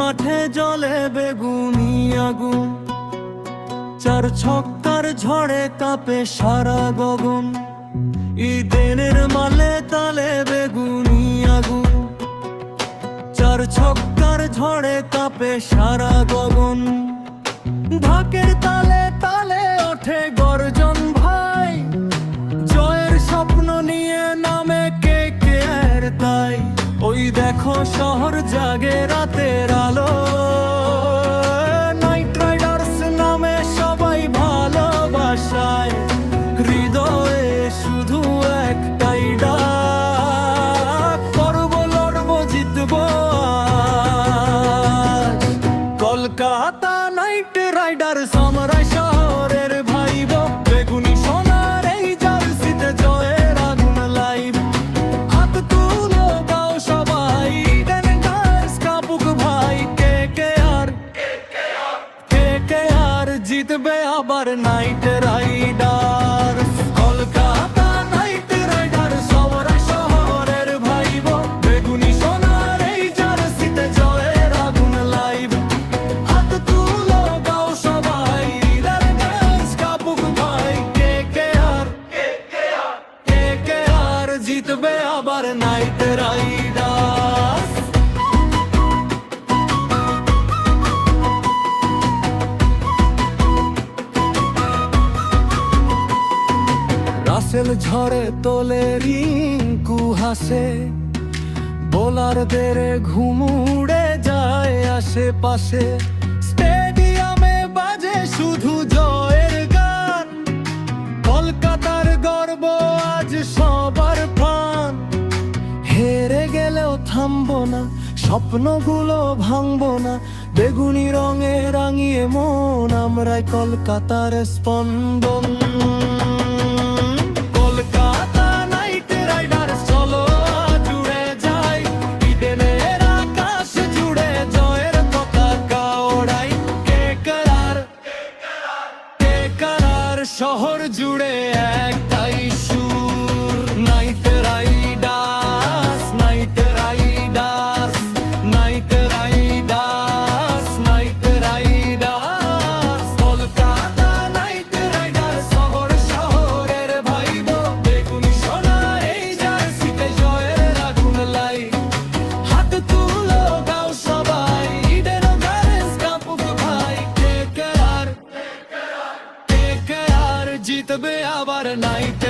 মাঠে জ্বলে বেগুনি আগুন, চার ছক্কার ঝড়ে কাঁপে সারা গগন। ইডেনের মালে তালে বেগুনি আগুন, চার ছক্কার ঝড়ে কাঁপে সারা গগন। ঢাকের তালে তালে ওঠে গর্জন ভাই, জয়ের স্বপ্ন নিয়ে নামে KKR তাই। ওই দেখো শহর জাগে রাতের আলো, নাইট রাইডার্স নামে সবাই ভালোবাসায়। হৃদয়ে শুধু একটাই ডাক, করবো লড়বো জিতবো আজ। কলকাতা নাইট রাইডার্স আমরা শহরের ভাইবো, বেগুনি সোনার এই জার্সিতে জয়ের আগুন লাইভ। হাত তুলো গাও সবাই, ইডেন গার্লস কাপুক ভাই। KKR জিতবে আবার night Riders. Kolkata night Riders আমরা শহরের ভাইবো, বেগুনি সোনার এই জার্সিতে জয়ের আগুন লাইভ। হাত তুলো গাও সবাই, ইডেন গার্লস কাপুক ভাই। KKR জিতবে আবার নাইট রাইডার্স। রাসেল ঝড়ে তোলে রিঙ্কু হাসে, বোলারদের ঘুম উড়ে যায় আশেপাশে। স্টেডিয়ামে বাজে শুধু জয়ের গান, কলকাতার গর্ব আজ সবার প্রাণ। হেরে গেলেও থামবো না, স্বপ্নগুলো ভাঙবো না, বেগুনি রঙে রাঙিয়ে মন আমরাই কলকাতার স্পন্দন। কলকাতা নাইট রাইডার্স চলো জুড়ে যাই, ইডেনের আকাশ জুড়ে জয়ের পতাকা ওড়াই। KKR শহর জুড়ে একটাই সুর, night Riders, night Riders, night Riders, night Riders. Kolkata night Riders শহর শহরের ভাইবো, বেগুনি সোনা এই জার্সিতে জয়ের আগুন লাইভ। হাত তুলো গাও সবাই, ইডেন গার্লস কাপুক ভাই। KKR জিতবে আবার নাইট